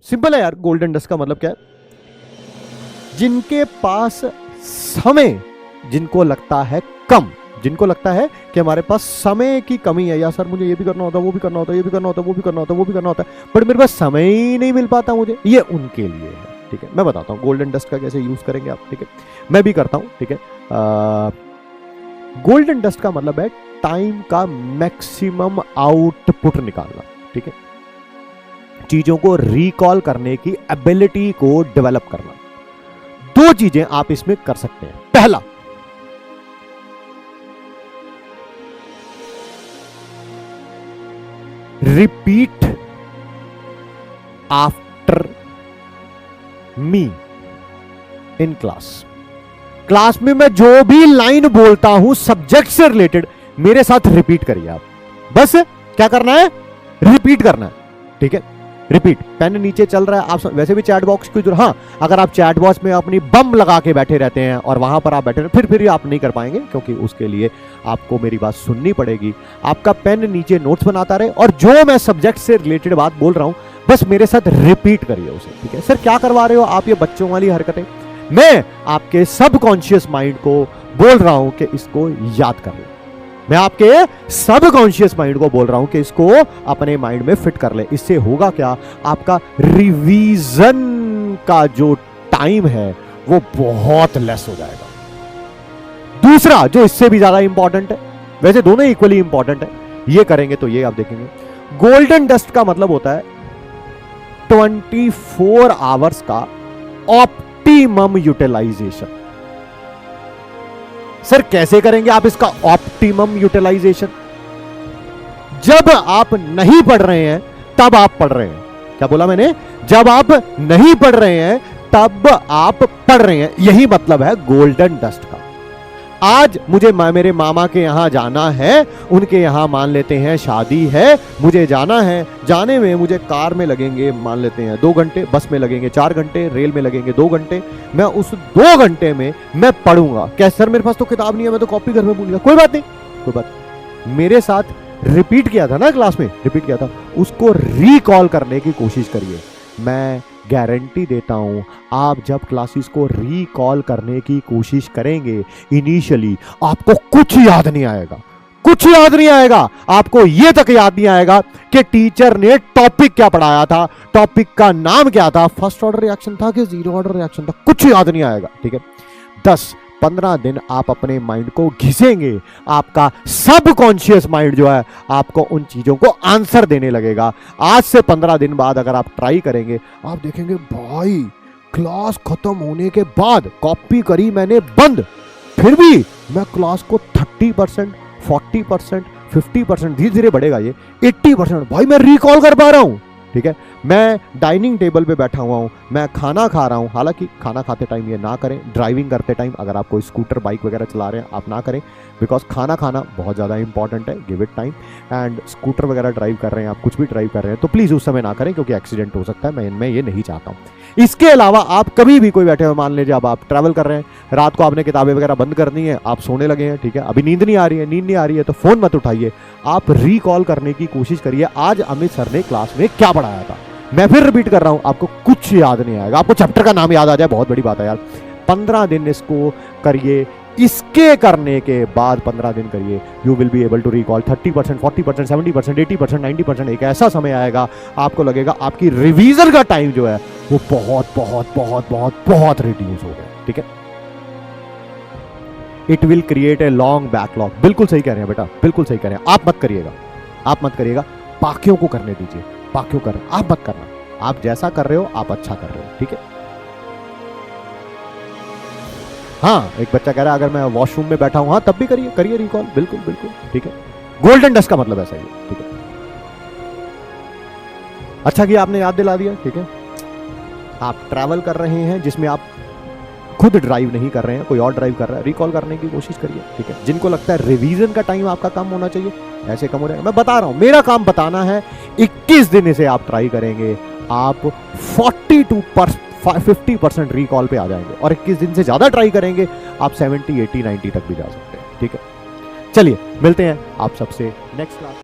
Simple है यार। Golden dust का मतलब क्या है? जिनके पास समय, जिनको लगता है कम, जिनको लगता है कि हमारे पास समय की कमी है, या सर मुझे ये भी करना होता, वो भी करना होता, ये भी करना होता, वो भी करना होता, वो भी करना होता है, बट मेरे पास समय ही नहीं मिल पाता मुझे, ये उनके लिए है। ठीक है, मैं बताता हूँ गोल्डन डस्ट का कैसे यूज करेंगे आप। ठीक है, मैं भी करता हूँ। ठीक है, गोल्डन डस्ट का मतलब है टाइम का मैक्सिमम आउटपुट निकालना। ठीक है, चीजों को रिकॉल करने की एबिलिटी को डेवलप करना। दो चीजें आप इसमें कर सकते हैं। पहला, repeat after me in class. Class में मैं जो भी लाइन बोलता हूं सब्जेक्ट से रिलेटेड, मेरे साथ रिपीट करिए आप। बस क्या करना है? रिपीट करना है। ठीक है, रिपीट। पेन नीचे चल रहा है, आप वैसे भी चैट बॉक्स की जरूरत, हाँ अगर आप चैट बॉक्स में अपनी बम लगा के बैठे रहते हैं और वहां पर आप बैठे हैं, फिर आप नहीं कर पाएंगे, क्योंकि उसके लिए आपको मेरी बात सुननी पड़ेगी। आपका पेन नीचे नोट्स बनाता रहे, और जो मैं सब्जेक्ट से रिलेटेड बात बोल रहा हूं बस मेरे साथ रिपीट करिए उसे। ठीक है सर, क्या करवा रहे हो आप ये बच्चों वाली हरकतें? मैं आपके सबकॉन्शियस माइंड को बोल रहा हूं कि इसको याद कर ले। मैं आपके सबकॉन्शियस माइंड को बोल रहा हूं कि इसको अपने माइंड में फिट कर ले। इससे होगा क्या? आपका रिवीजन का जो टाइम है वो बहुत लेस हो जाएगा। दूसरा जो इससे भी ज्यादा इंपॉर्टेंट है, वैसे दोनों इक्वली इंपॉर्टेंट है, ये करेंगे तो ये आप देखेंगे। गोल्डन डस्ट का मतलब होता है 24 आवर्स का ऑप्टिमम यूटिलाइजेशन। सर कैसे करेंगे आप इसका ऑप्टिमम यूटिलाइजेशन? जब आप नहीं पढ़ रहे हैं तब आप पढ़ रहे हैं। क्या बोला मैंने? जब आप नहीं पढ़ रहे हैं तब आप पढ़ रहे हैं, यही मतलब है गोल्डन डस्ट का। आज मुझे मेरे मामा के यहां जाना है, उनके यहां मान लेते हैं शादी है, मुझे जाना है। जाने में मुझे कार में लगेंगे मान लेते हैं 2 घंटे, बस में लगेंगे 4 घंटे, रेल में लगेंगे 2 घंटे। मैं उस 2 घंटे में मैं पढ़ूंगा। क्या सर मेरे पास तो किताब नहीं है, मैं तो कॉपी घर में भूल गया? कोई बात नहीं, कोई बात नहीं। मेरे साथ रिपीट किया था ना, क्लास में रिपीट किया था, उसको रिकॉल करने की कोशिश करिए। मैं गारंटी देता हूं, आप जब क्लासेस को रिकॉल करने की कोशिश करेंगे, इनिशियली आपको कुछ याद नहीं आएगा, कुछ याद नहीं आएगा। आपको यह तक याद नहीं आएगा कि टीचर ने टॉपिक क्या पढ़ाया था, टॉपिक का नाम क्या था, फर्स्ट ऑर्डर रिएक्शन था कि जीरो ऑर्डर रिएक्शन था, कुछ याद नहीं आएगा। ठीक है, 10-15 दिन आप अपने माइंड को घिसेंगे, आपका सबकॉन्शियस माइंड जो है आपको उन चीजों को आंसर देने लगेगा। आज से 15 दिन बाद अगर आप ट्राई करेंगे, आप देखेंगे भाई क्लास खत्म होने के बाद कॉपी करी मैंने बंद, फिर भी मैं क्लास को 30%, 40%, 50%, धीरे धीरे बढ़ेगा ये 80%, भाई मैं रिकॉल कर पा रहा हूं। ठीक है, मैं डाइनिंग टेबल पे बैठा हुआ हूं, मैं खाना खा रहा हूं। हालांकि खाना खाते टाइम ये ना करें, ड्राइविंग करते टाइम अगर आप कोई स्कूटर बाइक वगैरह चला रहे हैं आप ना करें, बिकॉज खाना खाना बहुत ज़्यादा इंपॉर्टेंट है, give it time. And scooter वगैरह ड्राइव कर रहे हैं आप, कुछ भी ड्राइव कर रहे हैं तो प्लीज़ उस समय ना करें, क्योंकि एक्सीडेंट हो सकता है, मैं ये नहीं चाहता हूँ। इसके अलावा आप कभी भी कोई बैठे हुए, मान लीजिए अब आप ट्रैवल कर रहे हैं, रात को आपने किताबें वगैरह बंद करनी है, आप सोने लगे हैं, ठीक है, अभी नींद नहीं आ रही है, नींद नहीं आ रही है तो फ़ोन मत उठाइए, आप रिकॉल करने की कोशिश करिए आज अमित सर ने क्लास में क्या पढ़ाया था। मैं फिर रिपीट कर रहा हूं, आपको कुछ याद नहीं आएगा, आपको चैप्टर का नाम याद आ जाए बहुत बड़ी बात है यार। 15 दिन इसको करिए, इसके करने के बाद 15 दिन करिए, you will be able to recall 30%, 40%, 70%, 80%, 90%। एक ऐसा समय आएगा आपको लगेगा आपकी रिवीजन का टाइम जो है वो बहुत बहुत बहुत बहुत बहुत रिड्यूस हो गया। ठीक है, it will create a long backlog. बिल्कुल सही कह रहे हैं बेटा, बिल्कुल सही कह रहे हैं। आप मत करिएगा, आप मत करिएगा, बाकियों को करने दीजिए, बाकियों कर, आप मत करना। आप जैसा कर रहे हो आप अच्छा कर रहे हो। ठीक है, हाँ एक बच्चा कह रहा है अगर मैं वॉशरूम में बैठा हूं, हाँ तब भी करिए, करिए रिकॉल, बिल्कुल बिल्कुल। ठीक है, गोल्डन डस्ट का मतलब ऐसा ही है। ठीक है, अच्छा कि आपने याद दिला दिया। ठीक है, आप ट्रैवल कर रहे हैं जिसमें आप खुद ड्राइव नहीं कर रहे हैं, कोई और ड्राइव कर रहा है, रिकॉल करने की कोशिश करिए। ठीक है, जिनको लगता है रिवीजन का टाइम आपका कम होना चाहिए, ऐसे कम हो जाएगा। मैं बता रहा हूं, मेरा काम बताना है। 21 दिन इसे आप ट्राई करेंगे, आप 50% रिकॉल पे आ जाएंगे, और 21 दिन से ज्यादा ट्राई करेंगे आप 70, 80, 90 तक भी जा सकते हैं। ठीक है, चलिए मिलते हैं आप सबसे नेक्स्ट क्लास।